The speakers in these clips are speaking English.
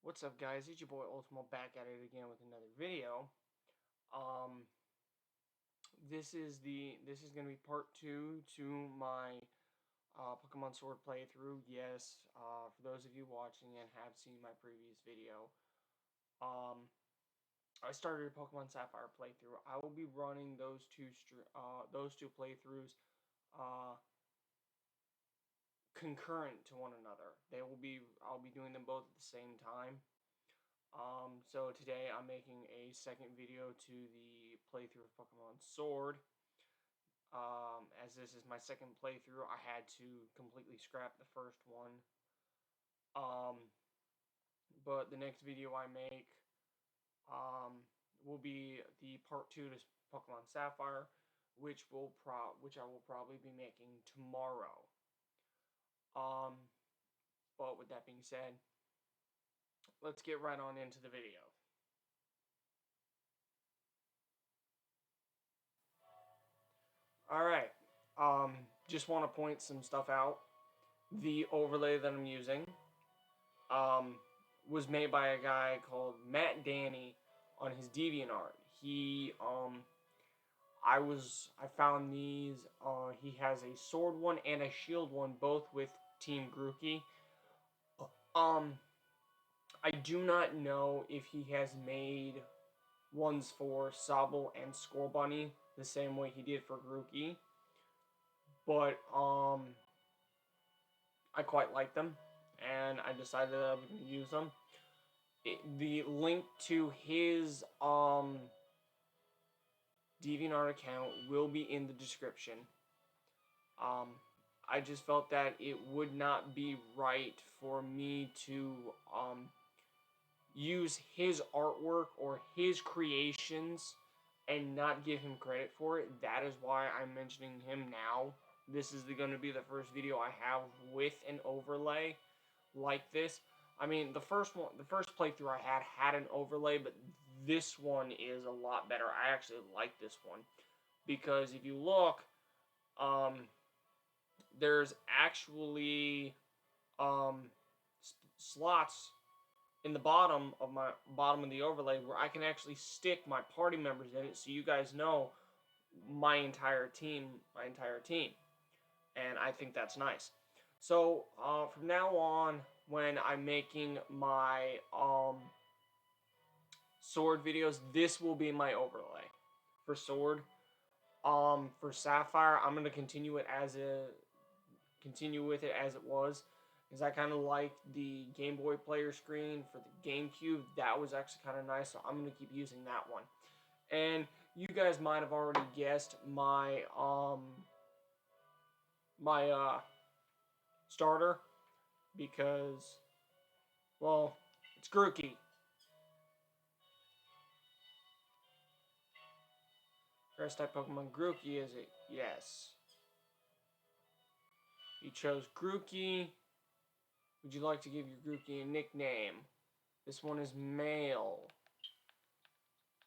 What's up, guys? It's your boy Ultima back at it again with another video. Um, this is gonna be part two to my Pokemon Sword playthrough. Yes, for those of you watching and have seen my previous video, um, I started a Pokemon Sapphire playthrough. I will be running those two playthroughs uh, concurrent to one another. I'll be doing them both at the same time. So today I'm making a second video to the playthrough of Pokemon Sword. As this is my second playthrough, I had to completely scrap the first one. But the next video I make, will be the part 2 to Pokemon Sapphire, which I will probably be making tomorrow. But with that being said, let's get right on into the video. Alright, just want to point some stuff out. The overlay that I'm using um, was made by a guy called Matt Danny on his DeviantArt. I found these. He has a sword one and a shield one, both with Team Grooty. Um, I do not know if he has made ones for Sobble and Scorbunny the same way he did for Grooty, but I quite like them, and I decided that I was going to use them. The link to his DeviantArt account will be in the description. I just felt that it would not be right for me to use his artwork or his creations and not give him credit for it. That is why I'm mentioning him now. This is going to be the first video I have with an overlay like this. I mean, the first playthrough I had an overlay, but this one is a lot better. I actually like this one because if you look, there's actually slots in the bottom of the overlay where I can actually stick my party members in it, so you guys know my entire team, and I think that's nice. So from now on, when I'm making my Sword videos, this will be my overlay for Sword. For Sapphire, I'm gonna continue with it as it was, because I kind of like the Game Boy player screen for the GameCube. That was actually kind of nice, so I'm gonna keep using that one. And you guys might have already guessed my starter, because, well, it's Grooty. Grass type Pokemon Grooty, is it? Yes. You chose Grooty. Would you like to give your Grooty a nickname? This one is male.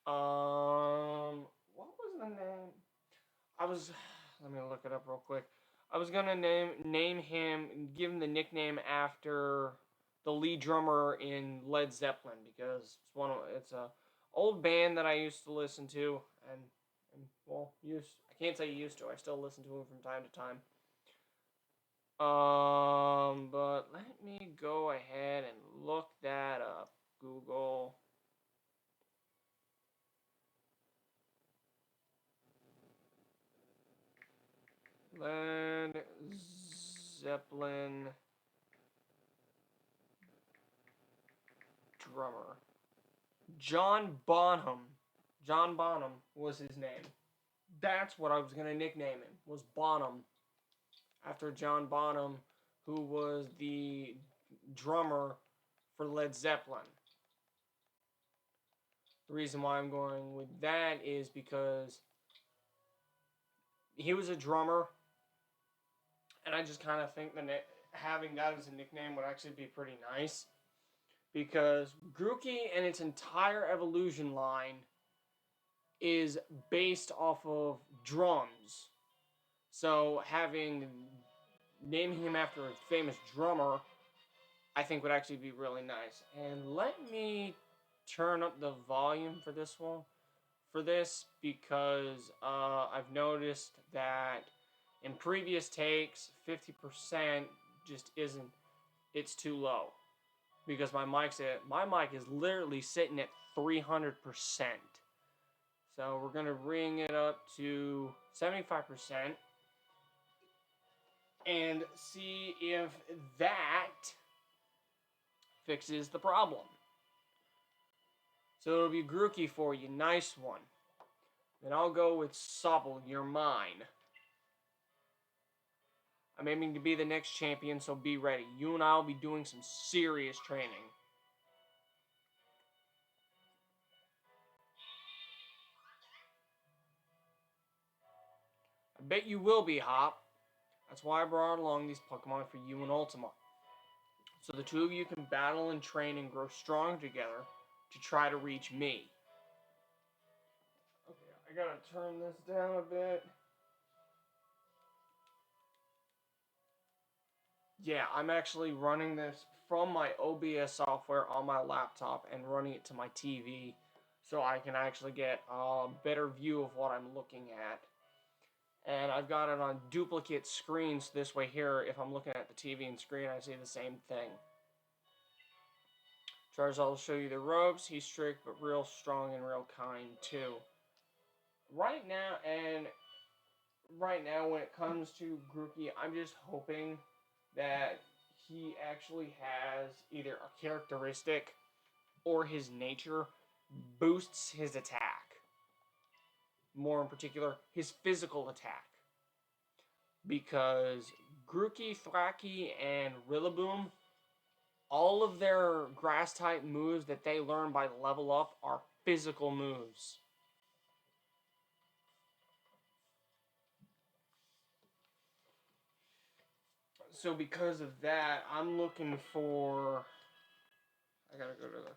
What was the name? Let me look it up real quick. I was gonna name him, give him the nickname after the lead drummer in Led Zeppelin, because it's a old band that I used to listen to, and well, I can't say used to. I still listen to him from time to time. But let me go ahead and look that up. Google. Led Zeppelin drummer. John Bonham. John Bonham was his name. That's what I was going to nickname him, was Bonham. After John Bonham, who was the drummer for Led Zeppelin. The reason why I'm going with that is because he was a drummer, and I just kind of think that having that as a nickname would actually be pretty nice. Because Grooty and its entire evolution line is based off of drums. So naming him after a famous drummer I think would actually be really nice. And let me turn up the volume for this one. For this, because I've noticed that in previous takes, 50% just isn't. It's too low because my mic is literally sitting at 300%. So we're gonna bring it up to 75% and see if that fixes the problem. So it'll be Grooty for you, nice one. Then I'll go with Sobble, you're mine. I'm aiming to be the next champion, so be ready. You and I will be doing some serious training. I bet you will be, Hop. That's why I brought along these Pokemon for you and Ultima. So the two of you can battle and train and grow strong together to try to reach me. Okay, I gotta turn this down a bit. Yeah, I'm actually running this from my OBS software on my laptop and running it to my TV so I can actually get a better view of what I'm looking at. And I've got it on duplicate screens this way here. If I'm looking at the TV and screen, I see the same thing. Charizard will show you the ropes. He's strict, but real strong and real kind, too. Right now, when it comes to Grooty, I'm just hoping that he actually has either a characteristic or his nature boosts his attack. More in particular, his physical attack. Because Grooty, Thwacky, and Rillaboom, all of their grass-type moves that they learn by level up are physical moves. So because of that, I'm looking for... I gotta go to the...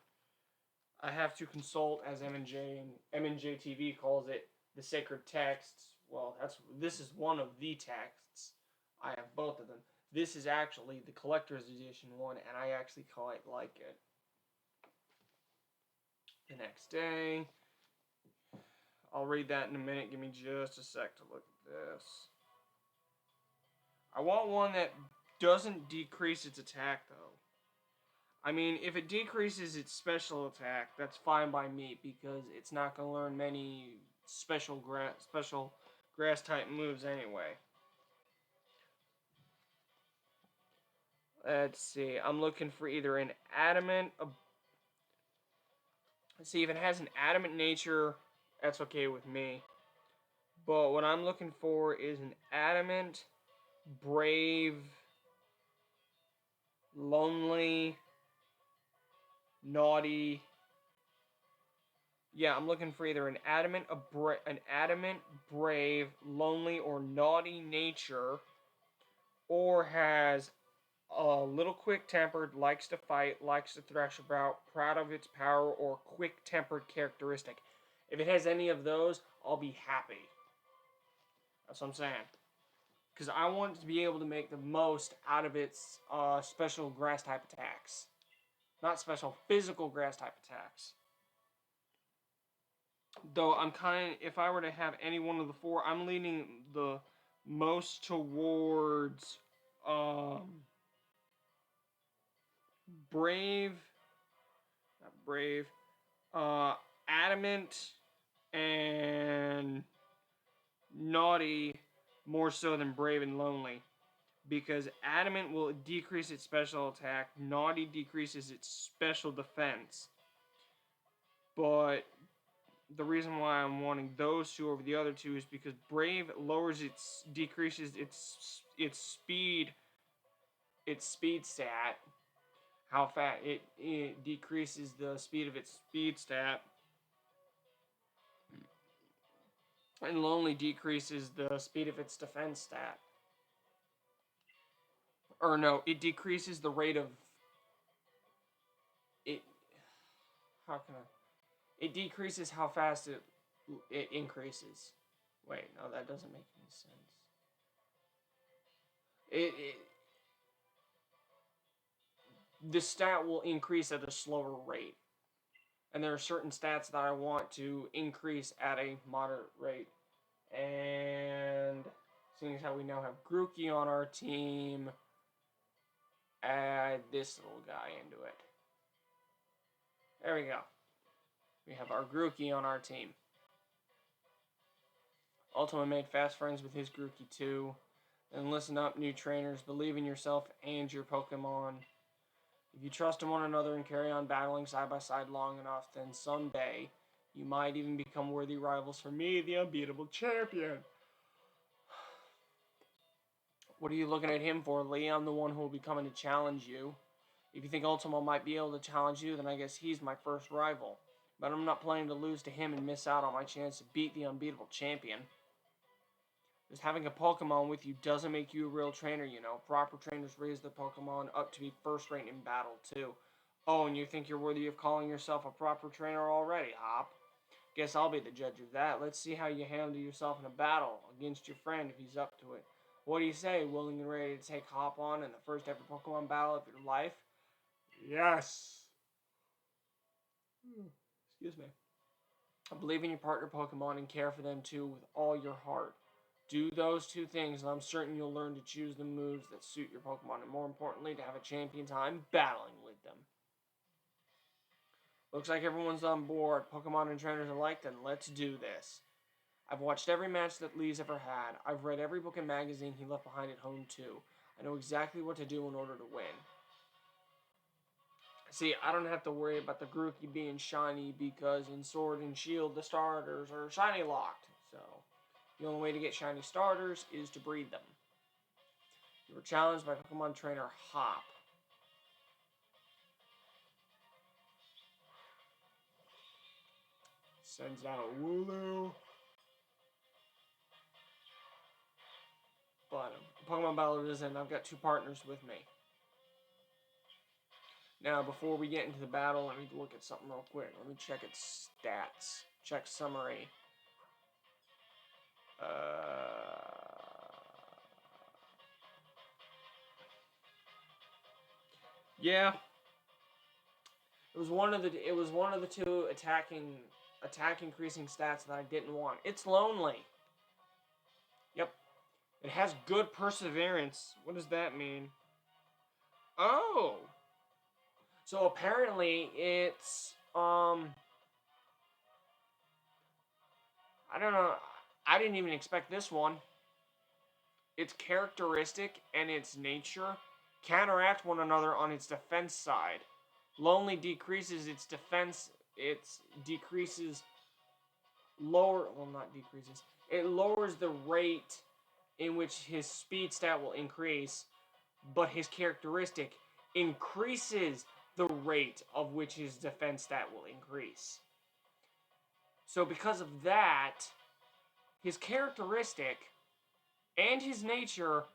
I have to consult, as M&J TV calls it, the sacred texts. Well, this is one of the texts. I have both of them. This is actually the collector's edition one, and I actually quite like it. The next day. I'll read that in a minute. Give me just a sec to look at this. I want one that doesn't decrease its attack, though. I mean, if it decreases its special attack, that's fine by me, because it's not going to learn many special grass-type moves anyway. Let's see. I'm looking for either an adamant... Let's see, if it has an adamant nature, that's okay with me. But what I'm looking for is an adamant, brave, lonely, naughty. Yeah, I'm looking for either an adamant, brave, lonely, or naughty nature, or has a little quick-tempered, likes to fight, likes to thrash about, proud of its power, or quick-tempered characteristic. If it has any of those, I'll be happy. That's what I'm saying. Because I want to be able to make the most out of its special grass-type attacks. Not special, physical grass-type attacks. Though I'm if I were to have any one of the four, I'm leaning the most towards brave, not brave, adamant, and naughty more so than brave and lonely. Because adamant will decrease its special attack, naughty decreases its special defense. But the reason why I'm wanting those two over the other two is because brave decreases its speed stat. How fast it decreases the speed of its speed stat. And lonely decreases the speed of its defense stat. Or no, it decreases the rate of it. How can I? It decreases how fast it increases. Wait, no, that doesn't make any sense. the stat will increase at a slower rate. And there are certain stats that I want to increase at a moderate rate. And seeing as how we now have Grooty on our team, add this little guy into it. There we go. We have our Grooty on our team. Ultima made fast friends with his Grooty too. And listen up, new trainers. Believe in yourself and your Pokemon. If you trust in one another and carry on battling side by side long enough, then someday you might even become worthy rivals for me, the unbeatable champion. What are you looking at him for, Lee? I'm the one who will be coming to challenge you. If you think Ultima might be able to challenge you, then I guess he's my first rival. But I'm not planning to lose to him and miss out on my chance to beat the unbeatable champion. Just having a Pokemon with you doesn't make you a real trainer, you know. Proper trainers raise their Pokemon up to be first rate in battle, too. Oh, and you think you're worthy of calling yourself a proper trainer already, Hop? Guess I'll be the judge of that. Let's see how you handle yourself in a battle against your friend if he's up to it. What do you say, willing and ready to take Hop on in the first ever Pokemon battle of your life? Yes. Excuse me. Believe in your partner Pokemon and care for them too with all your heart. Do those two things, and I'm certain you'll learn to choose the moves that suit your Pokemon, and more importantly, to have a champion time battling with them. Looks like everyone's on board, Pokemon and trainers alike, then let's do this. I've watched every match that Lee's ever had. I've read every book and magazine he left behind at home, too. I know exactly what to do in order to win. See, I don't have to worry about the Grooty being shiny because in Sword and Shield, the starters are shiny locked. So, the only way to get shiny starters is to breed them. You were challenged by Pokemon trainer Hop. Sends out a Wulu. But Pokemon battle is in. I've got two partners with me. Now, before we get into the battle, let me look at something real quick. Let me check its stats. Check summary. Yeah. It was one of the two attack increasing stats that I didn't want. It's lonely. Yep. It has good perseverance. What does that mean? Oh. So apparently it's I don't know. I didn't even expect this one. Its characteristic and its nature counteract one another on its defense side. Lonely decreases its defense. It decreases lower. Well, not decreases. It lowers the rate in which his speed stat will increase, but his characteristic increases the rate of which his defense stat will increase. So because of that, his characteristic and his nature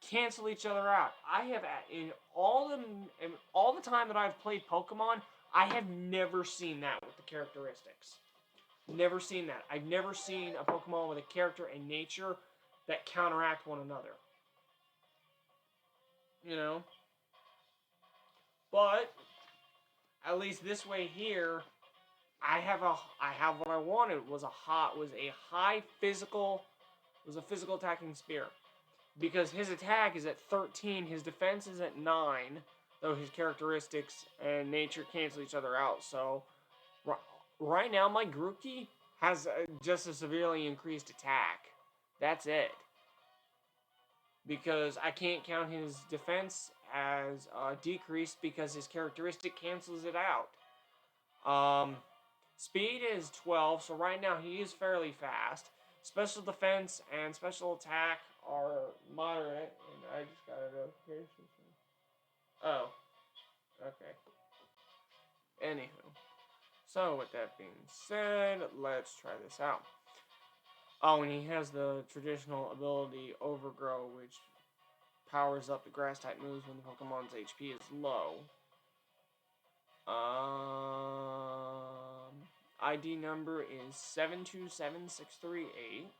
cancel each other out. I have in all the time that I've played Pokemon, I have never seen that with the characteristics. Never seen that. I've never seen a Pokemon with a character and nature that counteract one another. You know? But at least this way here, I have what I wanted was a high physical attacking spear. Because his attack is at 13, his defense is at 9, though his characteristics and nature cancel each other out. So right now my Grooty has just a severely increased attack. That's it. Because I can't count his defense as decreased because his characteristic cancels it out. Speed is 12, so right now he is fairly fast. Special defense and special attack are moderate, and I just got a notification. Oh, okay. Anywho, so with that being said, let's try this out. Oh, and he has the traditional ability Overgrow, which powers up the grass type moves when the Pokemon's HP is low. ID number is 727638.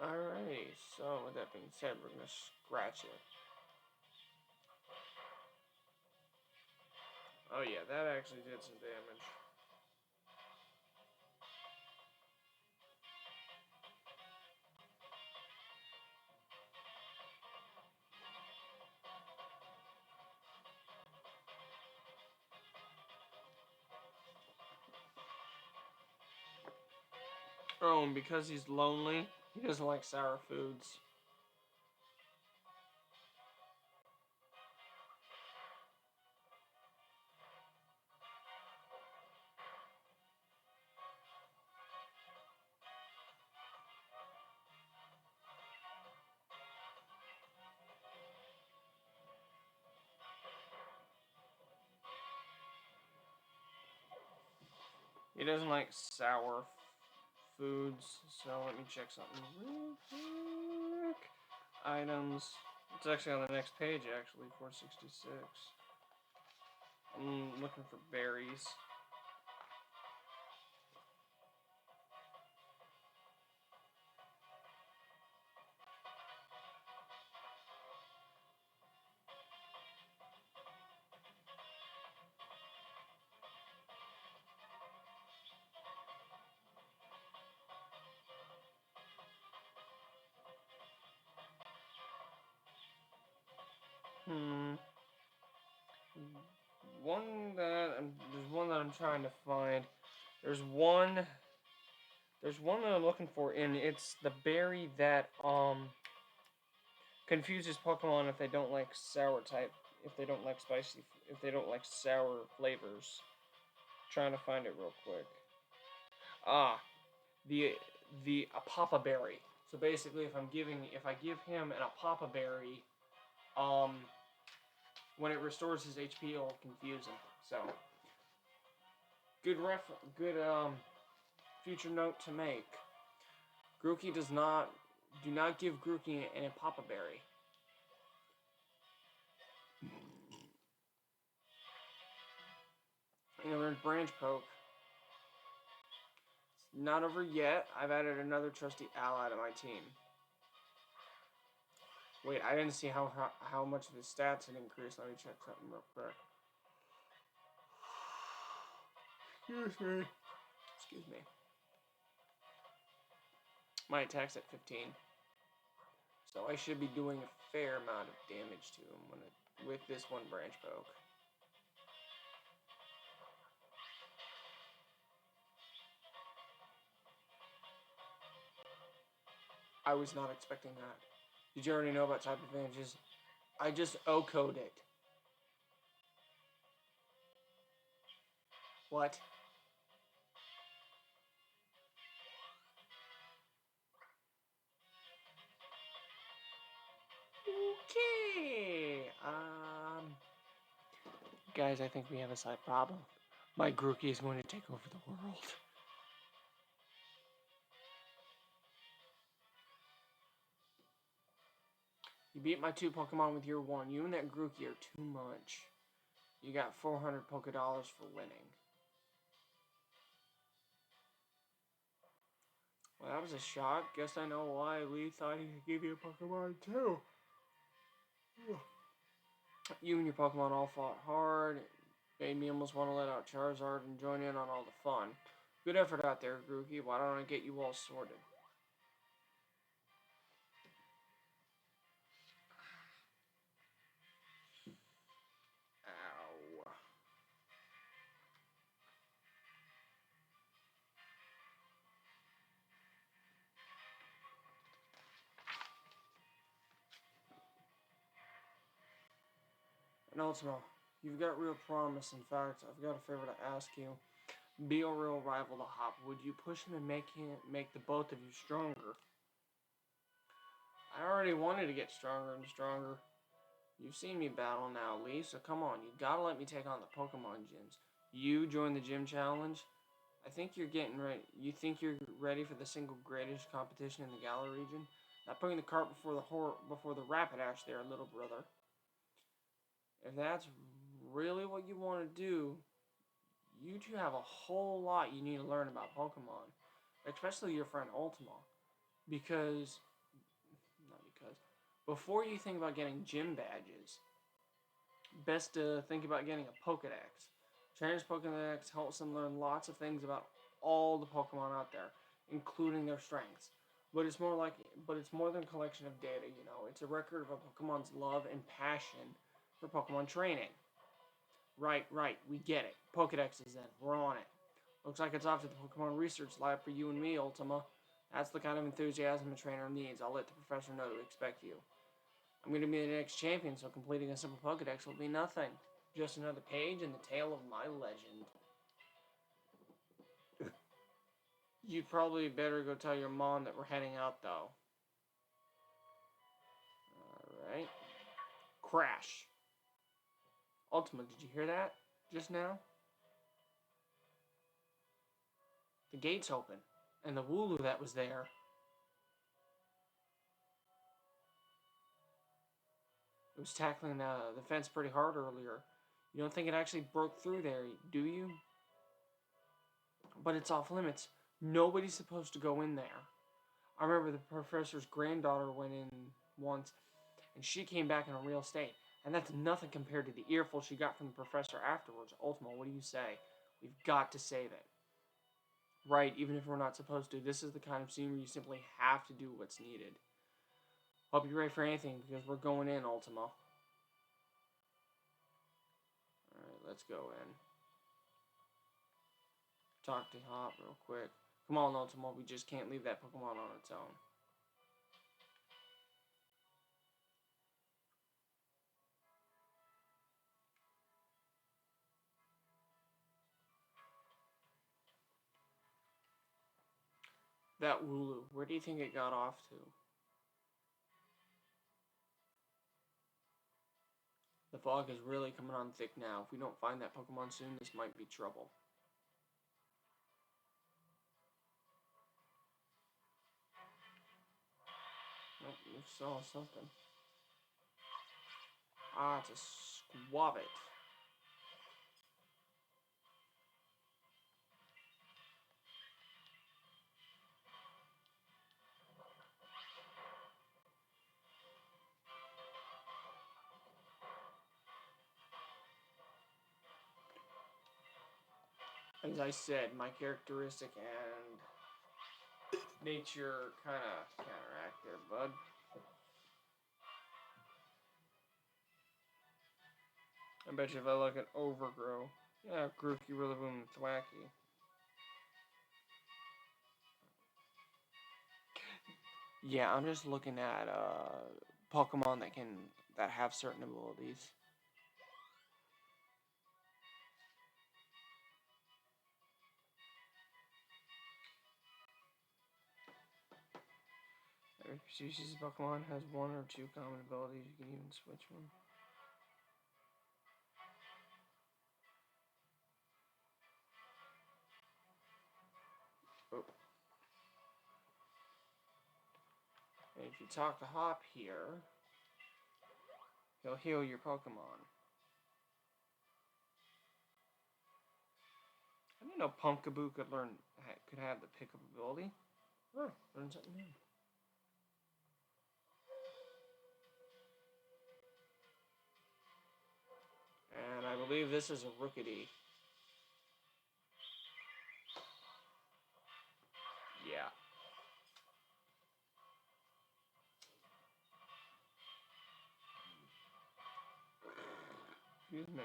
Alrighty, so with that being said, we're gonna scratch it. Oh yeah, that actually did some damage. Oh, and because he's lonely, he doesn't like sour foods. He doesn't like sour foods. So let me check something real quick. Items. It's actually on the next page, actually, 466. I'm looking for berries. Hmm. There's one that I'm trying to find. There's one. There's one that I'm looking for, and it's the berry that confuses Pokemon if they don't like sour type, if they don't like spicy, if they don't like sour flavors. Trying to find it real quick. Ah, the the Apapa berry. So basically, if I give him an Apapa berry, um, when it restores his HP, it'll confuse him. So good future note to make. Grooty do not give Grooty an Apapa berry. And there's Branch Poke. It's not over yet. I've added another trusty ally to my team. Wait, I didn't see how much of his stats had increased. Let me check something real quick. Excuse me. My attack's at 15. So I should be doing a fair amount of damage to him with this one Branch Poke. I was not expecting that. Did you already know about type advantages? I just O-code it. What? Okay. Guys, I think we have a slight problem. My Grooty is going to take over the world. You beat my 2 Pokemon with your 1. You and that Grooty are too much. You got 400 Pokedollars for winning. Well, that was a shock. Guess I know why Lee thought he could give you a Pokemon too. You and your Pokemon all fought hard. Made me almost want to let out Charizard and join in on all the fun. Good effort out there, Grooty. Why don't I get you all sorted? Ow. And Ultima, you've got real promise. In fact, I've got a favor to ask you. Be a real rival to Hop. Would you push him and make the both of you stronger? I already wanted to get stronger and stronger. You've seen me battle now, Lee, so come on. You gotta let me take on the Pokemon gyms. You join the gym challenge? I think you're getting ready. You think you're ready for the single greatest competition in the Galar region? Not putting the cart before the Rapidash there, little brother. If that's really what you want to do, you two have a whole lot you need to learn about Pokemon. Especially your friend Ultima. Because Before you think about getting gym badges, best to think about getting a Pokedex. Trainer's Pokedex helps them learn lots of things about all the Pokemon out there, including their strengths. But it's more than a collection of data. It's a record of a Pokemon's love and passion for Pokemon training. Right, we get it. Pokedex is in. We're on it. Looks like it's off to the Pokemon research lab for you and me, Ultima. That's the kind of enthusiasm a trainer needs. I'll let the professor know to expect you. I'm going to be the next champion, so completing a simple Pokedex will be nothing. Just another page in the tale of my legend. You'd probably better go tell your mom that we're heading out, though. Alright. Crash. Ultima, did you hear that just now? The gate's open. And the Wulu that was there. It was tackling the fence pretty hard earlier. You don't think it actually broke through there, do you? But it's off limits. Nobody's supposed to go in there. I remember the professor's granddaughter went in once, and she came back in a real state. And that's nothing compared to the earful she got from the professor afterwards. Ultima, what do you say? We've got to save it. Right, even if we're not supposed to. This is the kind of scene where you simply have to do what's needed. Hope you're ready for anything, because we're going in, Ultima. Alright, let's go in. Talk to Hop real quick. Come on, Ultima, we just can't leave that Pokemon on its own. That Wulu, where do you think it got off to? The fog is really coming on thick now. If we don't find that Pokemon soon, this might be trouble. Nope, you saw something. Ah, it's a Squabit. As I said, my characteristic and nature kind of counteract there, bud. I bet you if I look at Overgrow, yeah, Grooty, Rillaboom, and Thwacky. Yeah, I'm just looking at Pokemon that have certain abilities. Every species of Pokemon has one or two common abilities. You can even switch them. Oh. And if you talk to Hop here, he'll heal your Pokemon. I didn't know Pumpkaboo could have the pickup ability. Oh, learn something new. And I believe this is a Rookity. Yeah. Excuse me.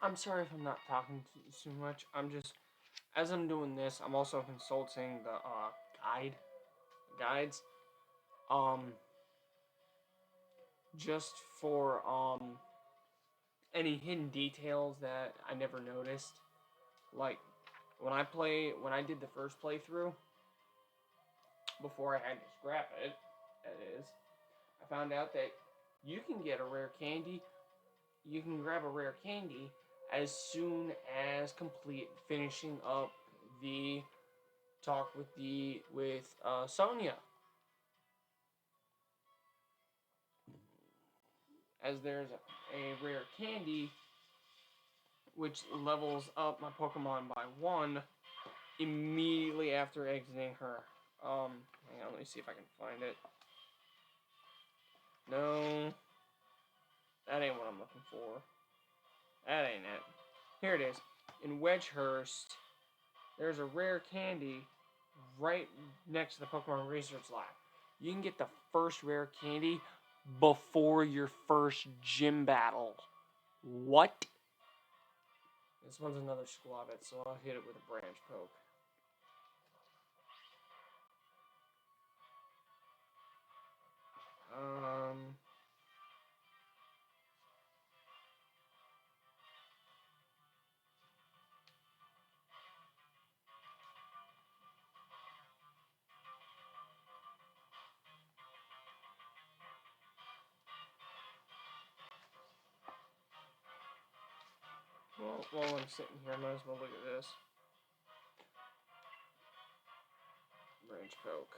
I'm sorry if I'm not talking too much. I'm just, as I'm doing this, I'm also consulting the guides, um, just for any hidden details that I never noticed. Like when I did the first playthrough, before I had to scrap it, that is, I found out that you can get a rare candy. You can grab a rare candy as soon as finishing up the talk with Sonia, as there's a rare candy which levels up my Pokemon by 1 immediately after exiting her. Hang on, let me see if I can find it. No, that ain't what I'm looking for. That ain't it. Here it is. In Wedgehurst, there's a rare candy right next to the Pokemon Research Lab. You can get the first rare candy before your first gym battle. What? This one's another Squabit, so I'll hit it with a branch poke. Well, while I'm sitting here, I might as well look at this. Branch poke.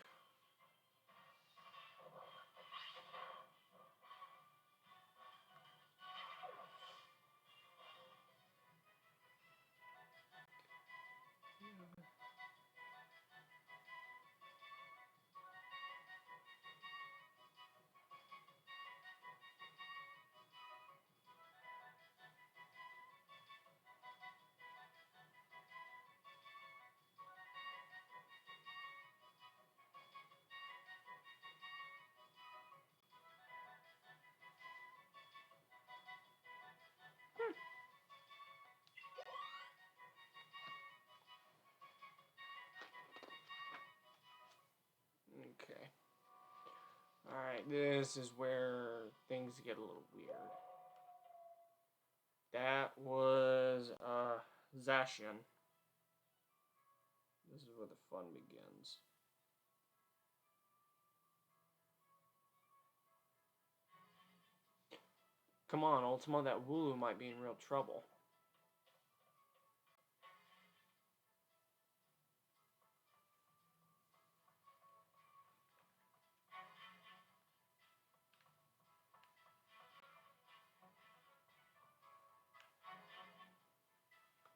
Okay. Alright, this is where things get a little weird. That was, Zacian. This is where the fun begins. Come on, Ultima, that Wulu might be in real trouble.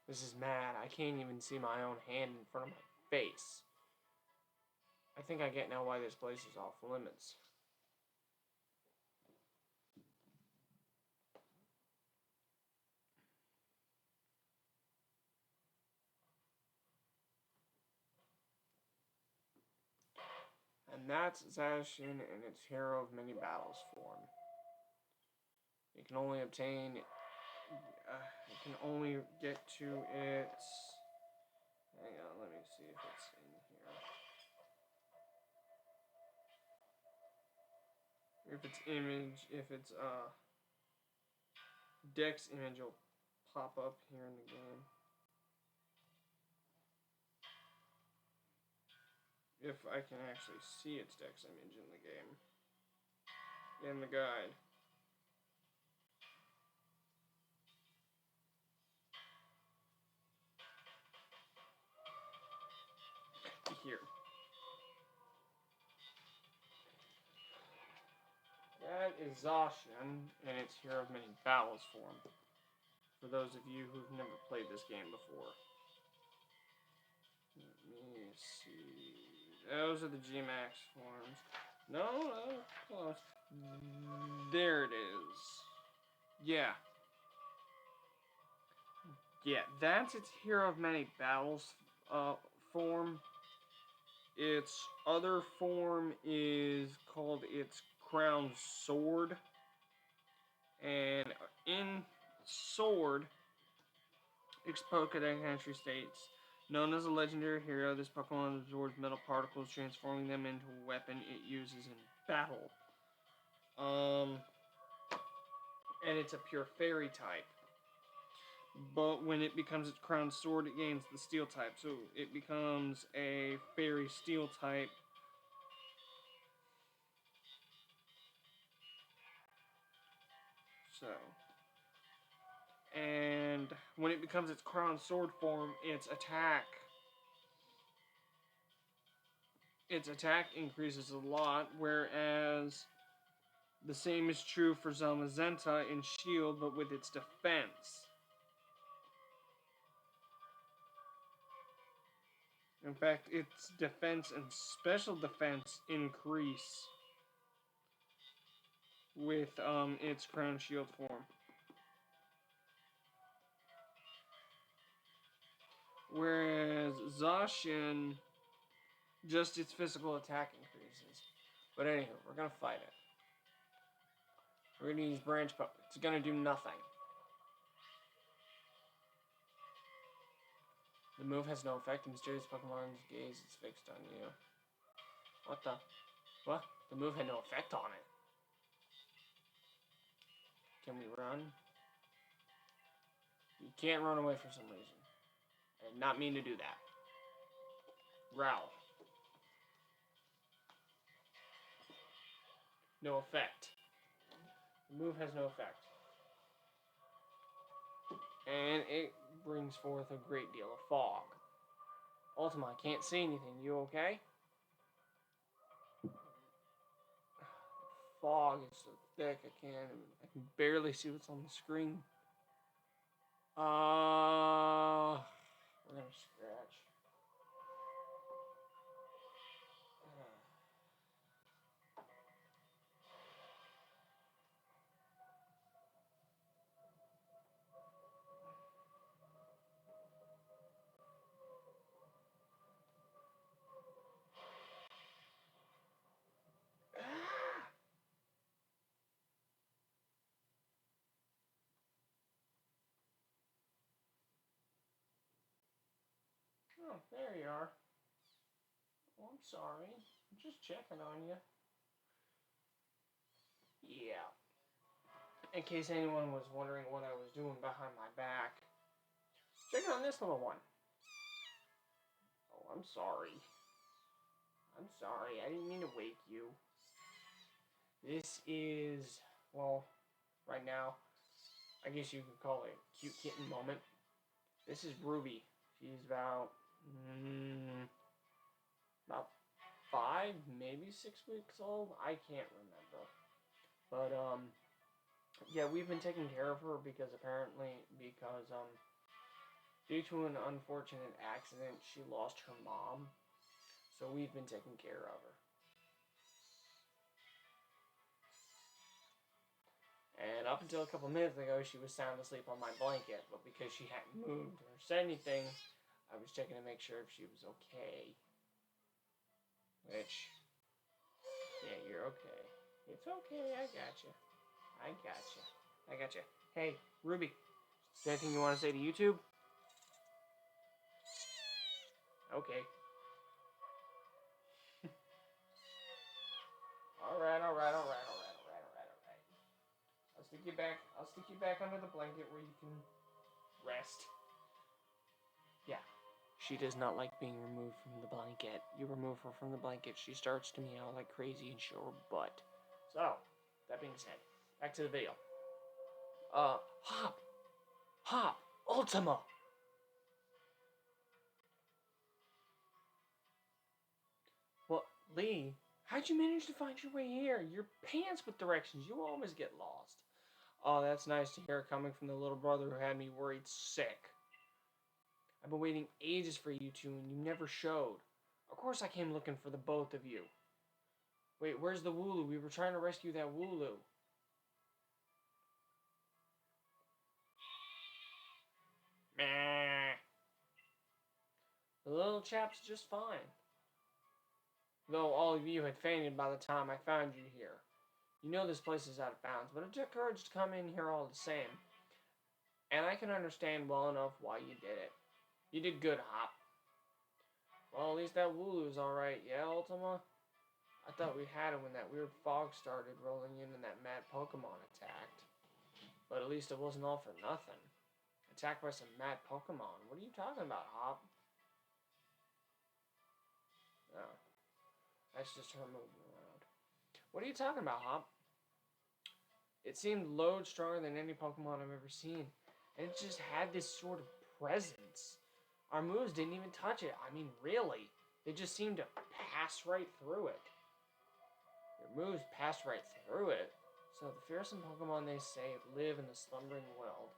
This is mad. I can't even see my own hand in front of my face. I think I get now why this place is off limits. And that's Zacian in its Hero of Many Battles form. You can only obtain... you can only get to its... Hang on, let me see if it's in here. If it's image, if it's Dex image will pop up here in the game. If I can actually see its Dex image in the game. In the guide. Here. That is Zacian in its Hero of Many Battles form. For those of you who've never played this game before. Let me see. Those are the G-Max forms. No, close. There it is. Yeah. Yeah, that's its Hero of Many Battles form. Its other form is called its Crown Sword. And in Sword, Its Pokedex entry states, known as a legendary hero, this Pokemon absorbs metal particles, transforming them into a weapon it uses in battle. And it's a pure fairy type. But when it becomes its crown sword, it gains the steel type. So it becomes a fairy steel type. So. And when it becomes its crown sword form, its attack increases a lot, whereas the same is true for Zamazenta in Shield, but with its defense. In fact, its defense and special defense increase with its crown shield form. Whereas Zacian, just its physical attack increases. But anywho, we're gonna fight it. We're gonna use branch poke. It's gonna do nothing. The move has no effect. The mysterious Pokemon's gaze is fixed on you. What the? What? The move had no effect on it. Can we run? You can't run away for some reason. I did not mean to do that. Growl. No effect. The move has no effect. And it brings forth a great deal of fog. Ultima, I can't see anything. You okay? Fog is so thick I can barely see what's on the screen. We're gonna scratch. Oh, there you are. Oh, I'm sorry. I'm just checking on you. Yeah. In case anyone was wondering what I was doing behind my back, check on this little one. Oh, I'm sorry. I'm sorry. I didn't mean to wake you. This is, well, right now, I guess you could call it a cute kitten moment. This is Ruby. She's about 5, maybe 6 weeks old. I can't remember. But, yeah, we've been taking care of her because due to an unfortunate accident, she lost her mom. So we've been taking care of her. And up until a couple minutes ago, she was sound asleep on my blanket. But because she hadn't moved or said anything, I was checking to make sure if she was okay. Which, yeah, you're okay. It's okay, I gotcha. I gotcha. Hey, Ruby, is there anything you want to say to YouTube? Okay. Alright. I'll stick you back under the blanket where you can rest. Yeah. She does not like being removed from the blanket. You remove her from the blanket, she starts to meow like crazy and show her butt. So, that being said, back to the video. Hop, Ultima! Well, Lee, how'd you manage to find your way here? You're pants with directions. You always get lost. Oh, that's nice to hear coming from the little brother who had me worried sick. I've been waiting ages for you two, and you never showed. Of course I came looking for the both of you. Wait, where's the Wulu? We were trying to rescue that Wulu. Meh. The little chap's just fine. Though all of you had fainted by the time I found you here. You know this place is out of bounds, but it took courage to come in here all the same. And I can understand well enough why you did it. You did good, Hop. Well, at least that Wulu's alright, yeah, Ultima? I thought we had him when that weird fog started rolling in and that mad Pokemon attacked. But at least it wasn't all for nothing. Attacked by some mad Pokemon. What are you talking about, Hop? Oh, that's just her moving around. What are you talking about, Hop? It seemed load stronger than any Pokemon I've ever seen. And it just had this sort of presence. Our moves didn't even touch it. I mean, really. They just seemed to pass right through it. Your moves pass right through it. So the fearsome Pokemon they say live in the slumbering world.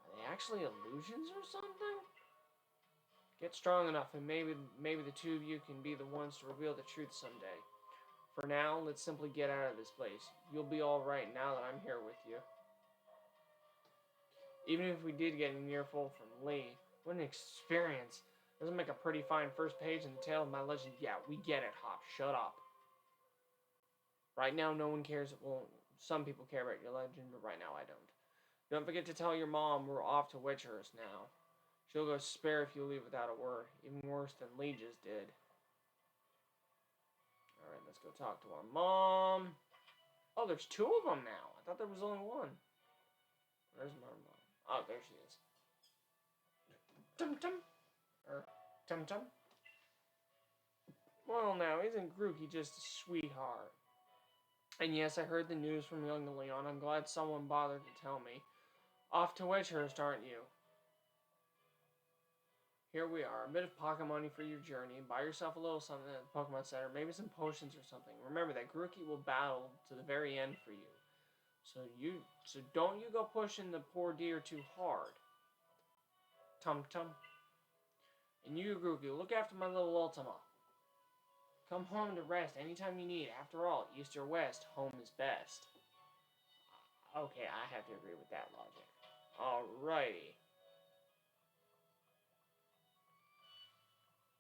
Are they actually illusions or something? Get strong enough and maybe the two of you can be the ones to reveal the truth someday. For now, let's simply get out of this place. You'll be alright now that I'm here with you. Even if we did get an earful from Lee, what an experience. Doesn't make a pretty fine first page in the tale of my legend. Yeah, we get it, Hop. Shut up. Right now, no one cares. Well, some people care about your legend, but right now I don't. Don't forget to tell your mom we're off to Witchhurst now. She'll go spare if you leave without a word. Even worse than Lee just did. Alright, let's go talk to our mom. Oh, there's two of them now. I thought there was only one. Where's my mom? Oh, there she is. Tum-tum. Tum-tum. Well, now, isn't Grooty just a sweetheart? And yes, I heard the news from young Leon. I'm glad someone bothered to tell me. Off to Witchhurst, aren't you? Here we are. A bit of pocket money for your journey. Buy yourself a little something at the Pokemon Center. Maybe some potions or something. Remember that Grooty will battle to the very end for you. So don't you go pushing the poor deer too hard. Tum-tum. And you, Grooty, look after my little Ultima. Come home to rest anytime you need. After all, east or west, home is best. Okay, I have to agree with that logic. Alrighty.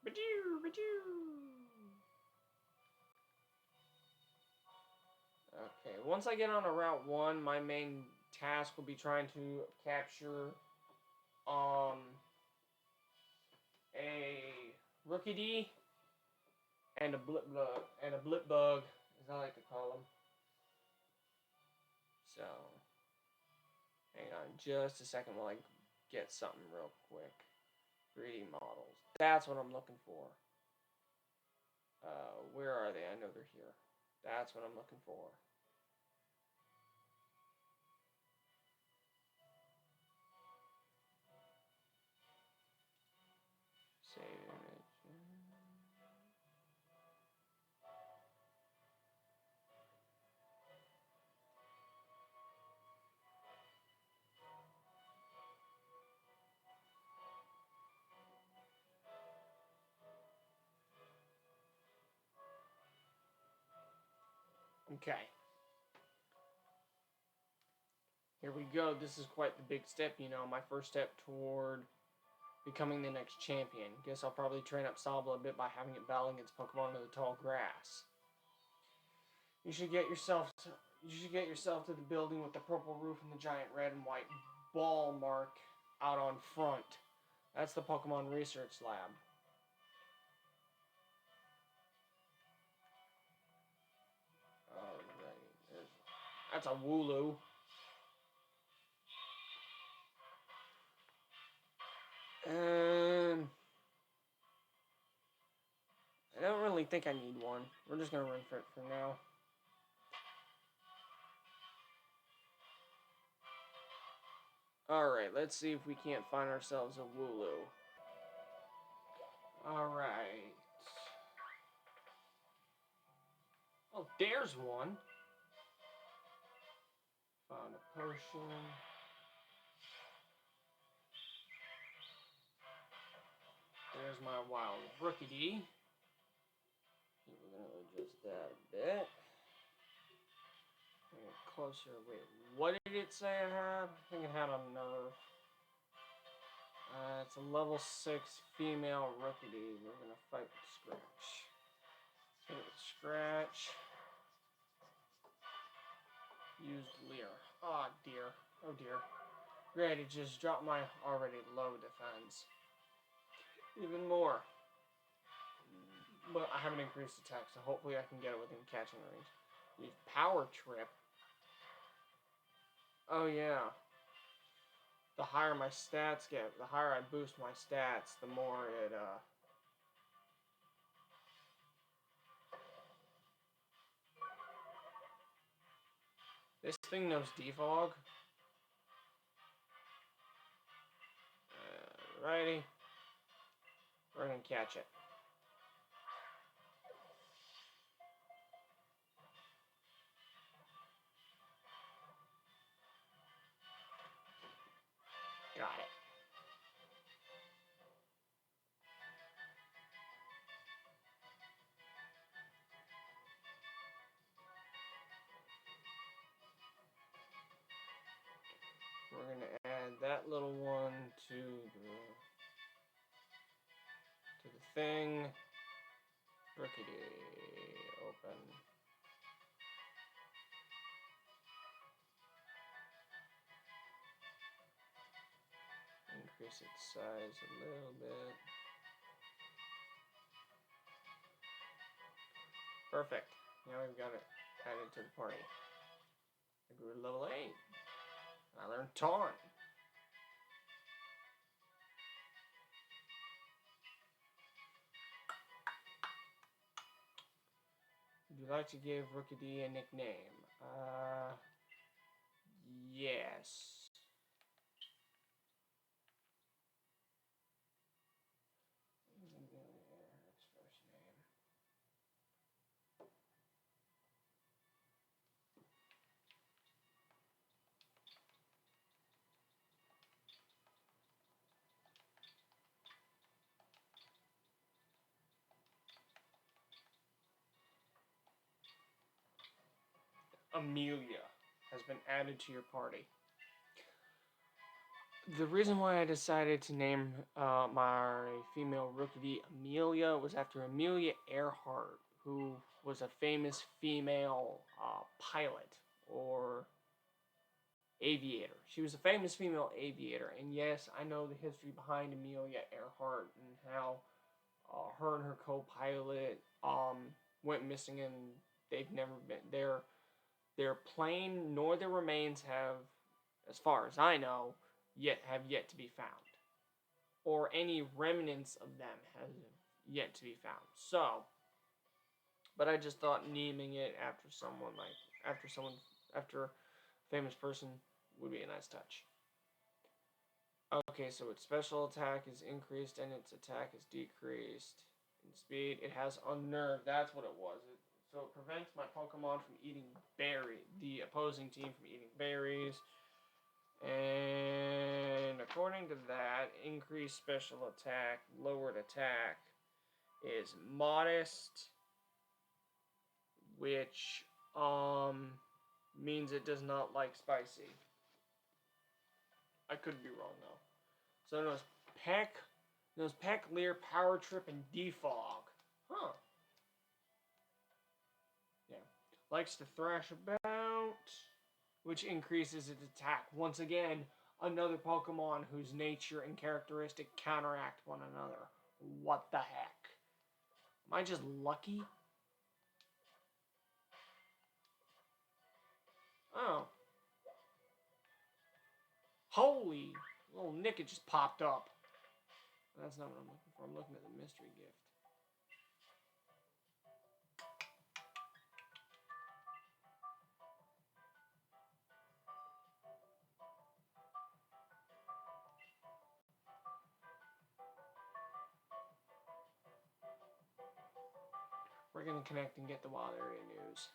Ba-doo, ba-doo. Okay, once I get on a Route 1, my main task will be trying to capture a Rookie and a blip bug, as I like to call them. So, hang on just a second while I get something real quick. 3D models. That's what I'm looking for. Where are they? I know they're here. That's what I'm looking for. Save image. Okay. Here we go. This is quite the big step, you know. My first step toward becoming the next champion. Guess I'll probably train up Sabla a bit by having it battle against Pokemon in the tall grass. You should get yourself to the building with the purple roof and the giant red and white ball mark out on front. That's the Pokemon Research Lab. Alright, that's a Wulu. I don't really think I need one. We're just gonna run for it for now. Alright, let's see if we can't find ourselves a Wulu. Alright. Oh, there's one. Found a potion. There's my wild Brookie. We're gonna adjust that a bit. Get closer. Wait, what did it say I had? I think it had a nerve. It's a level 6 female Rookie. We're gonna fight with Scratch. Hit it with Scratch. Use Leer. Oh dear. Oh dear. Great, it just dropped my already low defense. Even more. But I haven't increased attack, so hopefully I can get it within catching range. Use Power Trip. Oh yeah. The higher my stats get, the higher I boost my stats, the more it, This thing knows defog. Righty. We're gonna catch it. Got it. We're gonna add that little one to the thing. Brookie, open. Increase its size a little bit. Perfect. Now we've got it added to the party. I grew to level 8. I learned Taunt. Would you like to give Rookie D a nickname? Yes. First name. Amelia has been added to your party. The reason why I decided to name my female Rookie Amelia was after Amelia Earhart, who was a famous female pilot or aviator. She was a famous female aviator, and yes, I know the history behind Amelia Earhart and how her and her co-pilot went missing, and they've never been their plane nor their remains have, as far as I know, have yet to be found, or any remnants of them have yet to be found. So, but I just thought naming it after after a famous person would be a nice touch. Okay, so its special attack is increased and its attack is decreased in speed. It has Unnerve. That's what it was. So it prevents my Pokemon from eating the opposing team from eating berries. And according to that, increased special attack, lowered attack is modest, which means it does not like spicy. I could be wrong though. So it knows Peck, Leer, Power Trip, and Defog. Huh. Yeah. Likes to thrash about, which increases its attack. Once again, another Pokemon whose nature and characteristic counteract one another. What the heck? Am I just lucky? Oh. Holy! Little Nickit just popped up. That's not what I'm looking for. I'm looking at the mystery gift. We're going to connect and get the wild area news.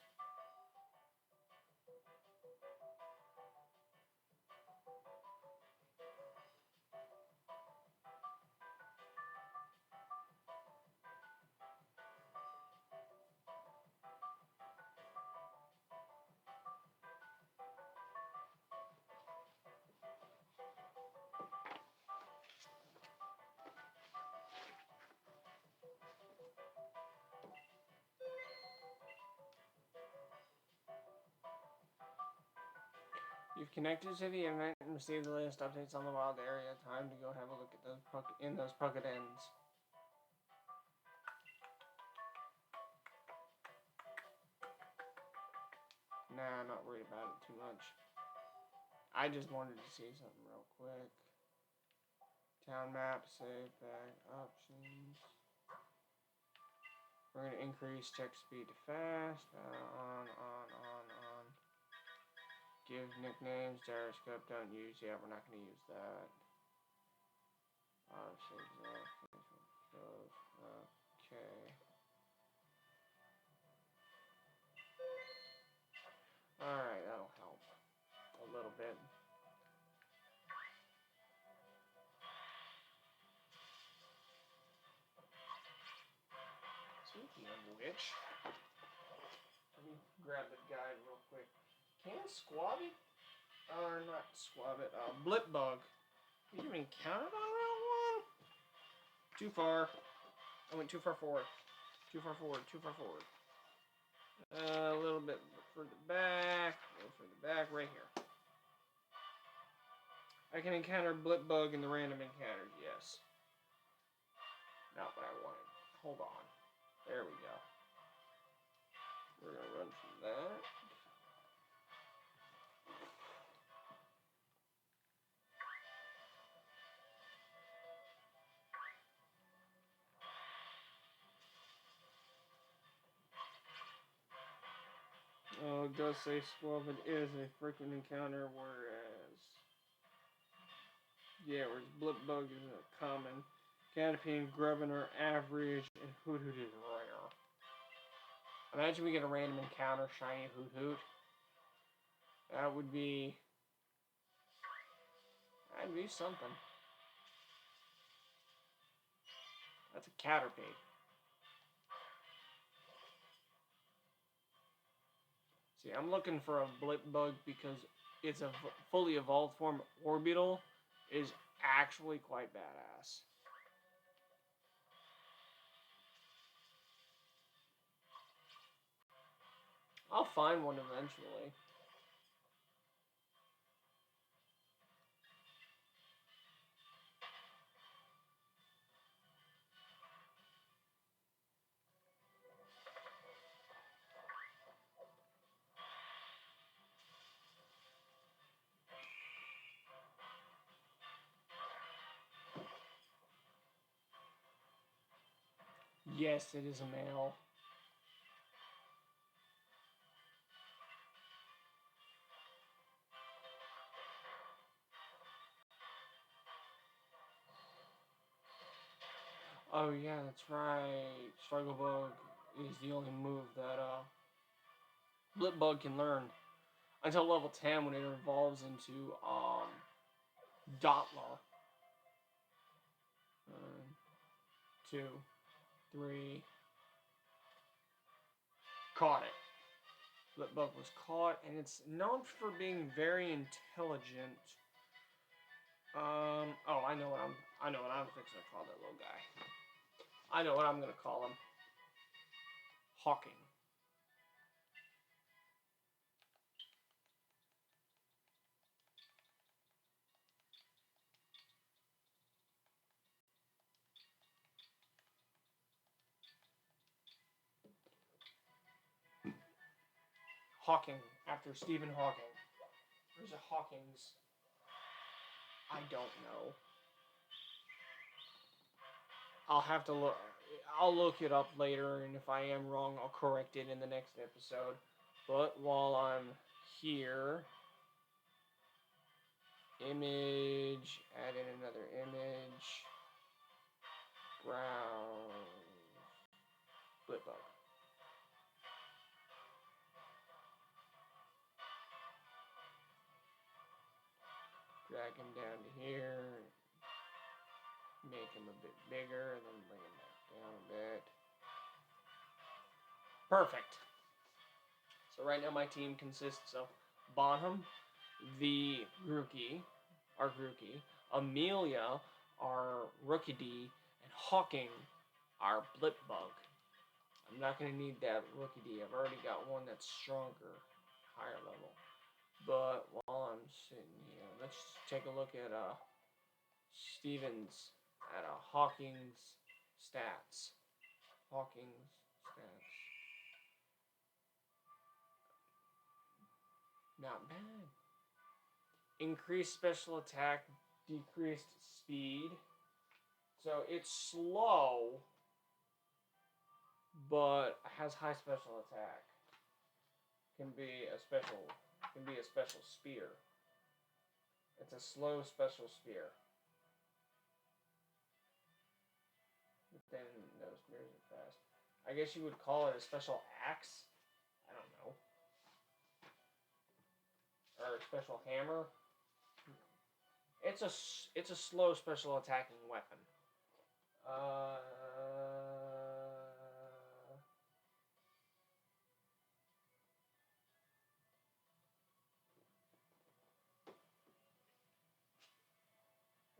You've connected to the event and received the latest updates on the wild area. Time to go have a look at those those Pokedex. Nah, I'm not worried about it too much. I just wanted to see something real quick. Town map, save back, options. We're going to increase check speed to fast. On. Give nicknames, gyroscope, don't use. Yeah, we're not going to use that. Okay. Alright, that'll help a little bit. Speaking of which, let me grab the guide real quick. Can Squabbit, or not Squabbit, Blipbug, be even encountered on Route 1? Too far. I went too far forward. Too far forward. A little bit further back. Right here. I can encounter Blipbug in the random encounters, yes. Not what I wanted. Hold on. There we go. We're going to run from that. Oh, it does say Squabbit is a frequent encounter, whereas... Yeah, whereas Blipbug is a common. Canopy and Grubbin are average, and Hoot Hoot is rare. Imagine we get a random encounter, shiny Hoot Hoot. That would be... That'd be something. That's a Caterpie. See, I'm looking for a Blipbug because it's a fully evolved form. Orbital is actually quite badass. I'll find one eventually. Yes, it is a male. Oh yeah, that's right. Struggle Bug is the only move that Blipbug can learn until level 10 when it evolves into Dottler. 1, 2, 3. Caught it. Blipbug was caught, and it's known for being very intelligent. Oh, I know what I'm fixing to call that little guy. I know what I'm gonna call him. Hawking. Hawking, after Stephen Hawking. There's a Hawkins. I don't know. I'll have to look. I'll look it up later, and if I am wrong, I'll correct it in the next episode. But while I'm here, image, add in another image, browse, Blipbug. Drag him down to here, make him a bit bigger, and then bring him back down a bit. Perfect. So right now my team consists of Bonham, the Grooty, our Grooty, Amelia, our Rookidee, and Hawking, our Blipbug. I'm not going to need that Rookidee. I've already got one that's stronger, higher level. But while I'm sitting here, let's take a look at Stevens at Hawking's stats. Hawking's stats. Not bad. Increased special attack, decreased speed. So it's slow, but has high special attack. Can be a special spear. It's a slow special spear. But then those spears are fast. I guess you would call it a special axe. I don't know. Or a special hammer. It's a slow special attacking weapon.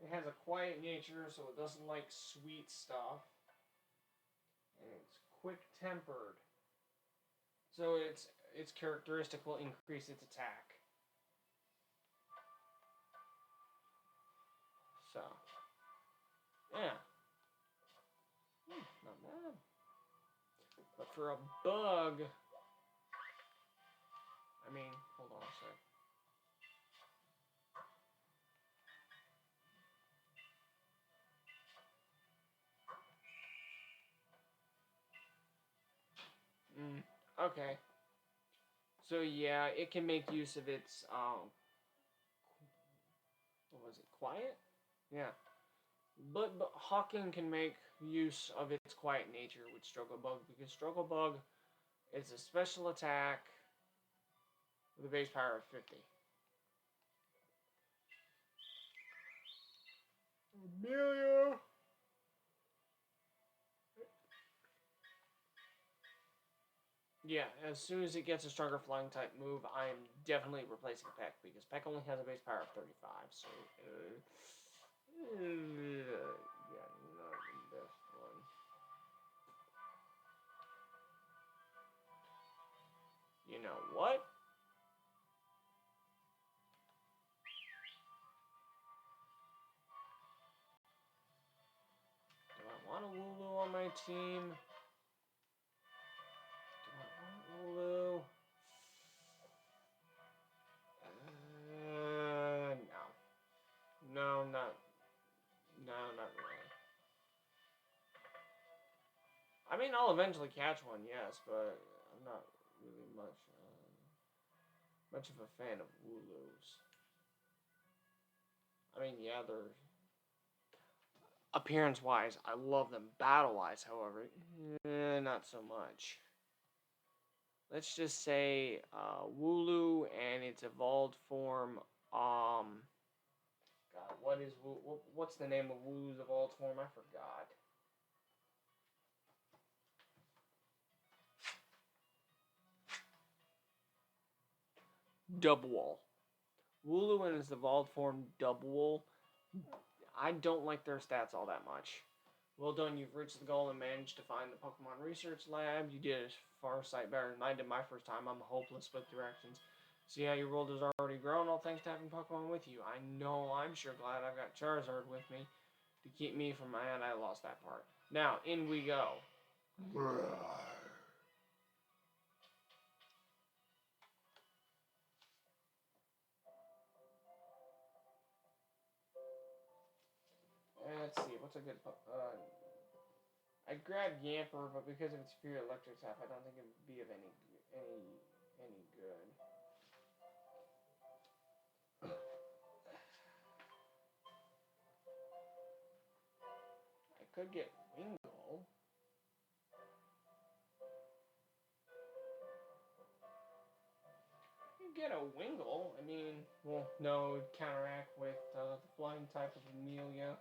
It has a quiet nature, so it doesn't like sweet stuff. And it's quick-tempered. So its characteristic will increase its attack. So, yeah. Not bad. But for a bug, I mean, hold on a sec. Okay. So yeah, it can make use of its what was it? Quiet? Yeah. But Hawking can make use of its quiet nature with Struggle Bug because Struggle Bug is a special attack with a base power of 50. Amelia! Yeah, as soon as it gets a stronger flying type move, I'm definitely replacing Peck because Peck only has a base power of 35, so yeah, not the best one. You know what? Do I want a Wulu on my team? Do I want Wulu? No. No, not really. I mean, I'll eventually catch one, yes, but I'm not really much of a fan of Wulus. I mean, yeah, they're appearance-wise, I love them. Battle-wise, however, not so much. Let's just say Wulu and its evolved form. God, what's the name of Wulu's evolved form? I forgot. Double. Wulu and its evolved form Double. I don't like their stats all that much. Well done, you've reached the goal and managed to find the Pokemon Research Lab. You did it far sight better than I did my first time. I'm hopeless with directions. See how your world has already grown, all thanks to having Pokemon with you. I know, I'm sure glad I've got Charizard with me to keep me from my hand. I lost that part. Now, in we go. Let's see, what's a good I grabbed Yamper, but because of its superior electric type, I don't think it would be of any good. I could get Wingull. You get a Wingull. I mean, well, no, it would counteract with the flying type of Amelia.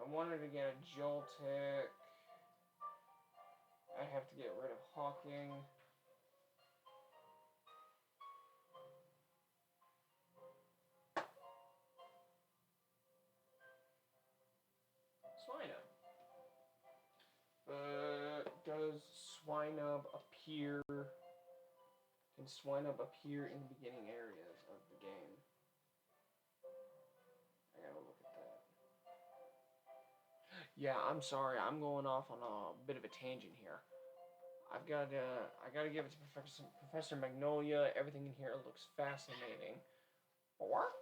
I wanted to get a Joltik. I have to get rid of Hawking. Swinub. But does Swinub appear in the beginning areas of the game? I gotta look at that. Yeah, I'm sorry. I'm going off on a bit of a tangent here. I gotta give it to Professor Magnolia. Everything in here looks fascinating. Or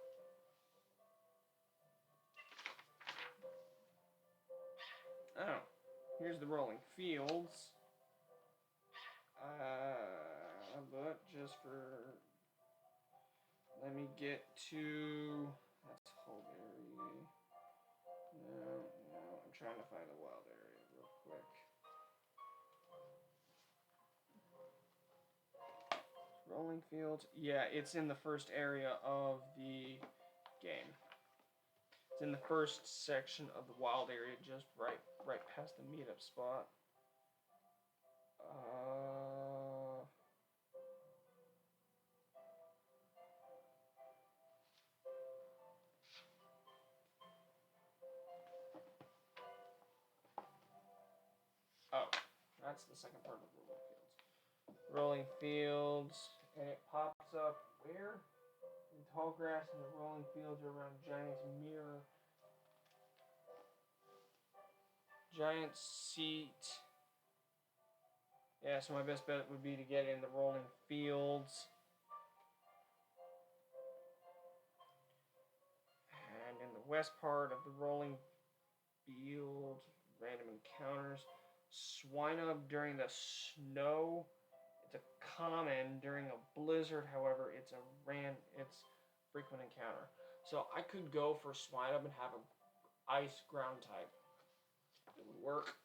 oh, here's the rolling fields. But just for let me get to that's Hulberry. No, I'm trying to find the wild area real quick. Rolling fields. Yeah, it's in the first area of the game. It's in the first section of the wild area, just right past the meetup spot. Oh, that's the second part of the rolling fields. Rolling fields, and it pops up where? In tall grass and the rolling fields are around Giant's Mirror. Giant seat. Yeah, so my best bet would be to get in the rolling fields. And in the west part of the rolling field, random encounters. Swinub during the snow. It's a common during a blizzard. However, it's frequent encounter. So I could go for Swinub and have a ice ground type. It would work.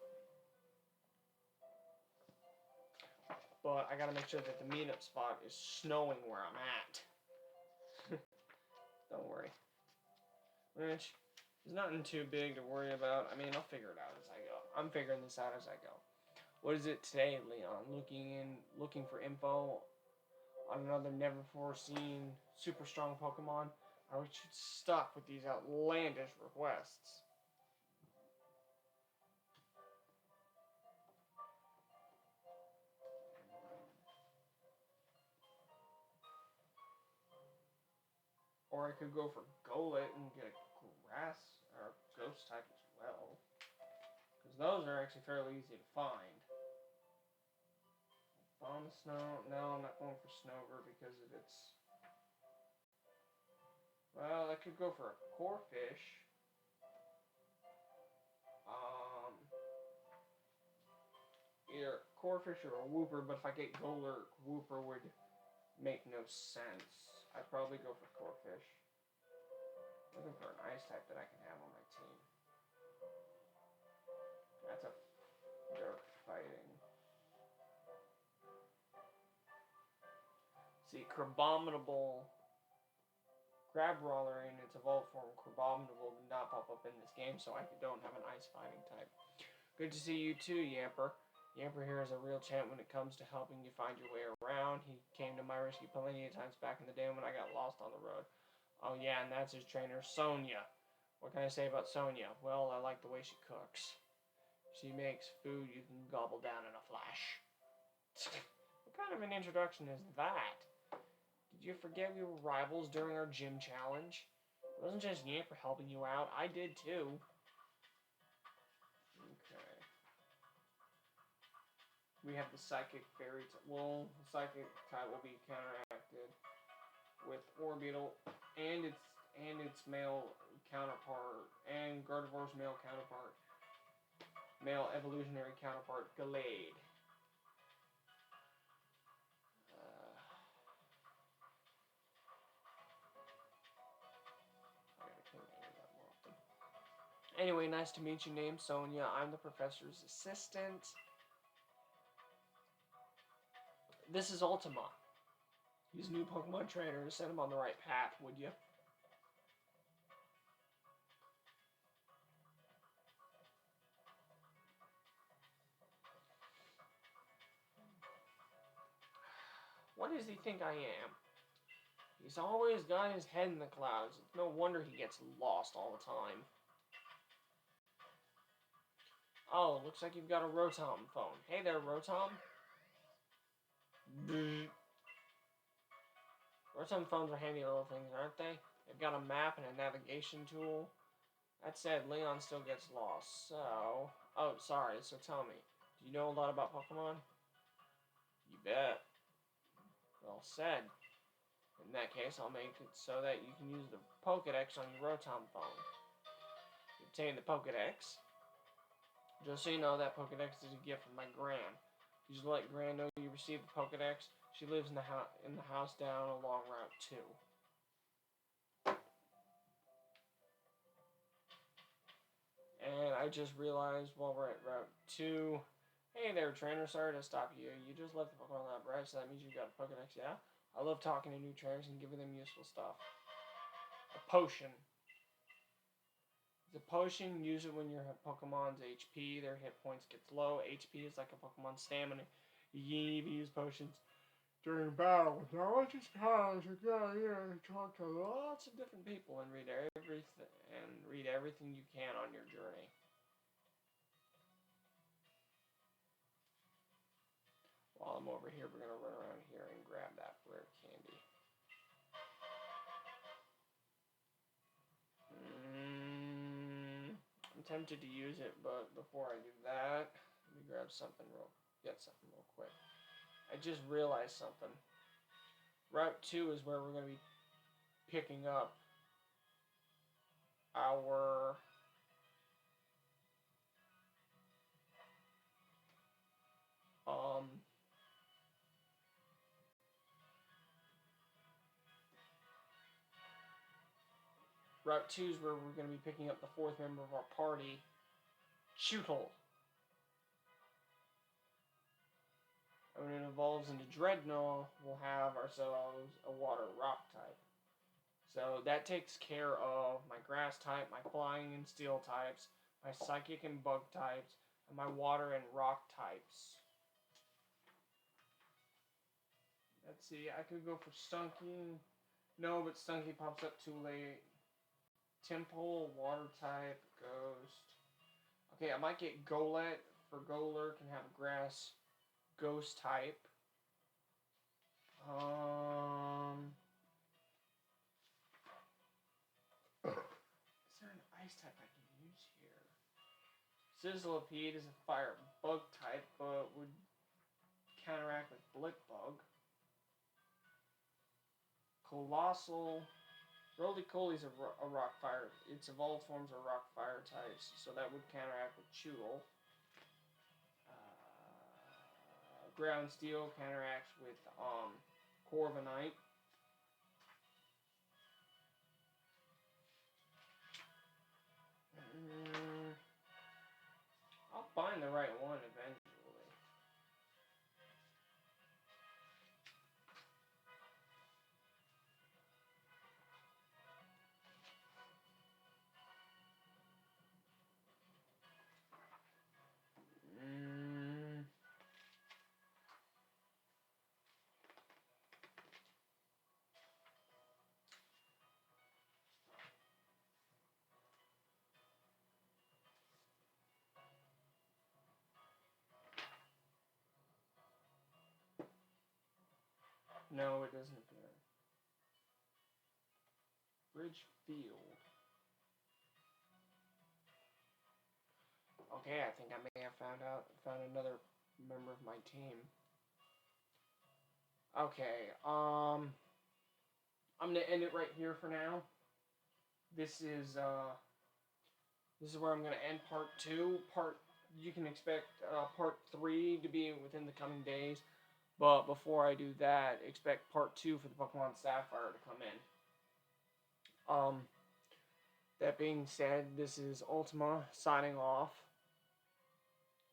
But I gotta make sure that the meetup spot is snowing where I'm at. Don't worry. Which is nothing too big to worry about. I mean, I'll figure it out as I go. I'm figuring this out as I go. What is it today, Leon? Looking for info on another never-before-seen super strong Pokemon? Are we stuck with these outlandish requests? Or I could go for Golett and get a grass or ghost type as well. Because those are actually fairly easy to find. On the snow. No, I'm not going for Snover because of its. Well, I could go for a Corphish. Either Corphish or a Wooper, but if I get Golett, Wooper would make no sense. I'd probably go for Corphish. Looking for an ice type that I can have on my team. That's a dark fighting. See, Crabominable, Crabrawler in its evolved form, Crabominable did not pop up in this game, so I don't have an ice fighting type. Good to see you too, Yamper. Yamper here is a real champ when it comes to helping you find your way around. He came to my rescue plenty of times back in the day when I got lost on the road. Oh yeah, and that's his trainer, Sonia. What can I say about Sonia? Well, I like the way she cooks. She makes food you can gobble down in a flash. What kind of an introduction is that? Did you forget we were rivals during our gym challenge? It wasn't just Yamper helping you out, I did too. Okay. We have the Psychic Fairy type. Well, the Psychic type will be counteracted with Orbeetle and its male counterpart, and Gardevoir's male counterpart, male evolutionary counterpart, Gallade. Anyway, nice to meet you. Name's Sonia. I'm the professor's assistant. This is Ultima. He's a new Pokemon trainer. Set him on the right path, would you? What does he think I am? He's always got his head in the clouds. It's no wonder he gets lost all the time. Oh, looks like you've got a Rotom phone. Hey there, Rotom. Rotom phones are handy little things, aren't they? They've got a map and a navigation tool. That said, Leon still gets lost, so... Oh, sorry, so tell me. Do you know a lot about Pokemon? You bet. Well said. In that case, I'll make it so that you can use the Pokedex on your Rotom phone. You obtain the Pokedex. Just so you know, that Pokedex is a gift from my Gran. You just let Gran know you received the Pokedex. She lives in the house down along Route 2. And I just realized while we're at Route 2, hey there, trainer, sorry to stop you. You just left the Pokemon Lab, right? So that means you got a Pokedex, yeah? I love talking to new trainers and giving them useful stuff. A potion. The potion, use it when your Pokemon's HP, their hit points gets low. HP is like a Pokemon's stamina. You can even use potions during battle. Now, just because you gotta talk to lots of different people and read everything you can on your journey. While I'm over here, we're gonna run around here and grab that rare candy. I'm tempted to use it, but before I do that, let me grab something get something real quick. I just realized something. Route 2 is where we're going to be picking up our Route 2 is where we're going to be picking up the fourth member of our party, Chewtle. And when it evolves into Dreadnought, we'll have ourselves a water rock type. So that takes care of my grass type, my flying and steel types, my psychic and bug types, and my water and rock types. Let's see, I could go for Stunky. No, but Stunky pops up too late. Temple, water type, ghost. Okay, I might get Golett for Golurk and have a grass ghost type. Is there an ice type I can use here? Sizzlipede is a fire bug type, but would counteract with Blipbug. Colossal. Roly-Coly's a rock fire. Its evolved forms are rock fire types, so that would counteract with Chewtle. Ground Steel counteracts with Corviknight. I'll find the right one eventually. No, it doesn't appear. Bridgefield. Okay, I think I may have found another member of my team. Okay, I'm gonna end it right here for now. This is where I'm gonna end part 2. You can expect part 3 to be within the coming days. But before I do that, expect part 2 for the Pokemon Sapphire to come in. That being said, this is Ultima signing off.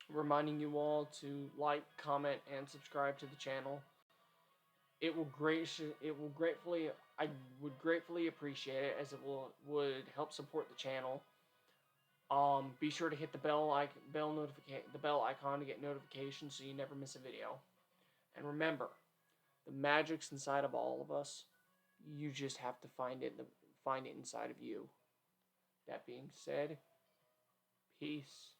Reminding you all to like, comment, and subscribe to the channel. I would gratefully appreciate it, as it would help support the channel. Be sure to hit the bell icon to get notifications so you never miss a video. And remember, the magic's inside of all of us. You just have to find it inside of you. That being said, peace.